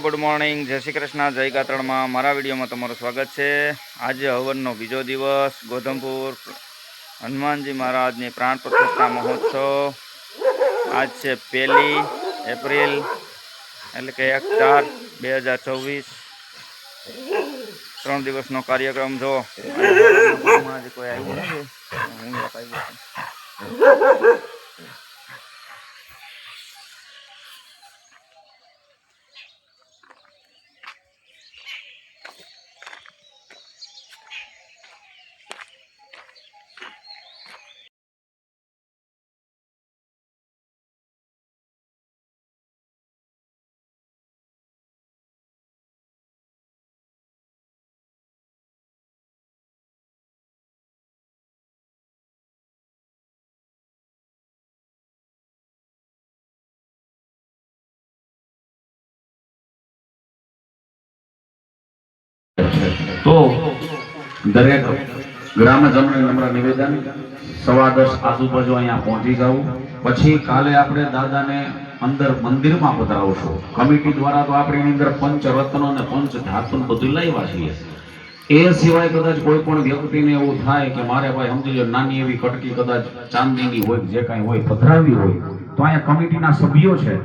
Good morning, जय श्री कृष्ण, जय गात्रण में मारा विडियो में तमारू स्वागत है। आज हवननो बीजो दिवस, गोधमपुर हनुमानजी महाराज ने प्राण प्रतिष्ठा महोत्सव। आज से 1 एप्रिल एटले के 1/4/2024 3 दिवसनो कार्यक्रम। जो आज कोई आव्युं नथी, हुं एक आव्यो छुं। तो दरेक ग्रामजनों नम्र निवेदन 10:15 आजूबाजू अहींया पहोंची जाओ। पछी काले आपणे दादाने अंदर मंदिर में पधरावशो। कमिटी द्वारा तो आपणी अंदर पंचरत्नो ने पंचधातु बधुं लाव्या छीए। ए सिवाय कदाच कोई पण व्यक्तिने एवुं थाय के मारे भाई समजी लो नानी एवी कटकी कदाच चांदीनी होय जे कांई होय पधरावी होय तो अहींया कमिटीना सभ्यो छे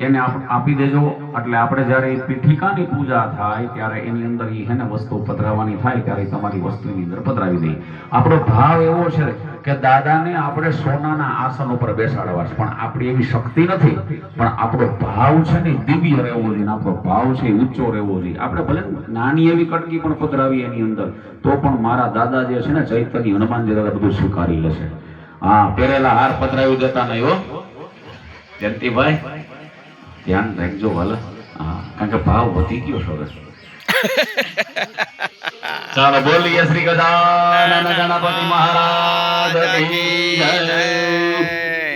એને આપી દેજો। એટલે આપણે જ્યારે પીઠિકાની પૂજા થાય ત્યારે એની અંદર ઈ હેને વસ્તુ પધરાવવાની થાય ત્યારે તમારી વસ્તુની અંદર પધરાવી દઈ। આપણો ભાવ એવો છે કે દાદાને આપણે સોનાના આસન ઉપર બેસાડવા છે, પણ આપણી એવી શક્તિ નથી। પણ આપણો ભાવ છે ને દિવ્ય રહેવો જોઈએ, આપણો ભાવ છે ઊંચો રહેવો જોઈએ। આપણે ભલે નાની એવી કટકી પણ પધરાવી એની અંદર તો પણ મારા દાદા જે છે ને ચૈતન્ય હનુમાનજી દાદા બધું સ્વીકારી લેશે। હા, પહેરેલા હાર પધરાવી દેતા નહીં હો જયંતિભાઈ, ध्यान रखो वाला। हाँ, कारण के भाव वधी गयो छोरे। चलो बोलिए श्री गजानन गणपति महाराज की जय,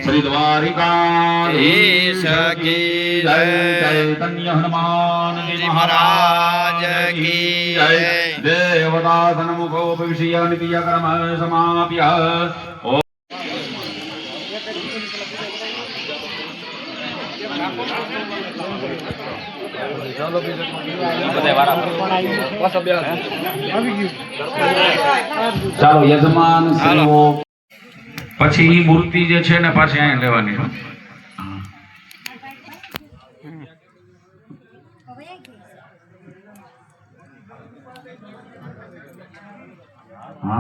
श्री द्वारिकाधीश की जय, चैतन्य हनुमान जी महाराज की जय। देवता सन्मुखो विषय नित्य कर्म समाप्य। ચાલો યજમાન શ્રીઓ પછી ઈ મૂર્તિ જે છે ને પાછી અહીં લેવાની। હા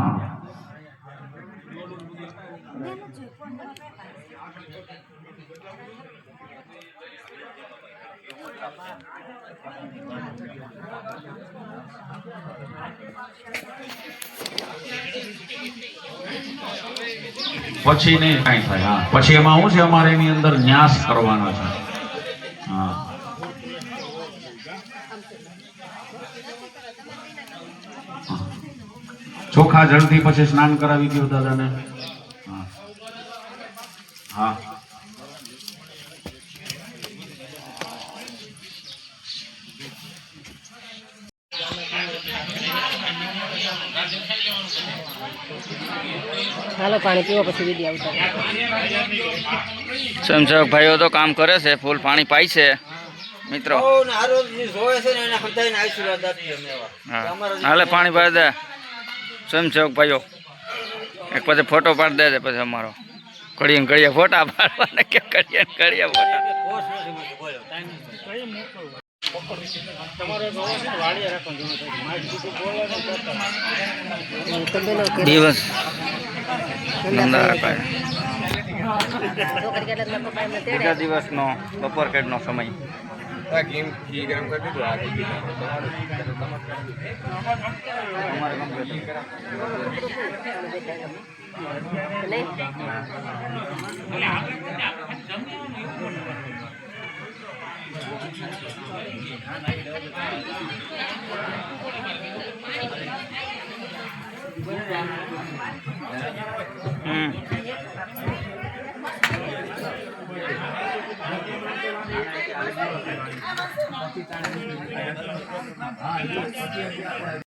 પછી નહીં કાંઈ થાય। હા, પછી એમાં શું છે અમારે એની અંદર ન્યાસ કરવાનો છે। હા, ચોખા જળથી પછી સ્નાન કરાવી દો દાદાને। હા હા, हालो पानी पीओ पछी विडियो उतार। स्वयंसेवक भाईओ तो काम करे छे, फूल पानी पाई छे मित्रों। हाले पानी भर दे स्वयंसेवक भाईओ, एक पाछे फोटो पाड़ दे पाछे अमारो घड़िया घड़िया फोटा पाड़वाना के घड़िया घड़िया फोटा। दिवस बीजा दिवसनो बपोर केटनो समय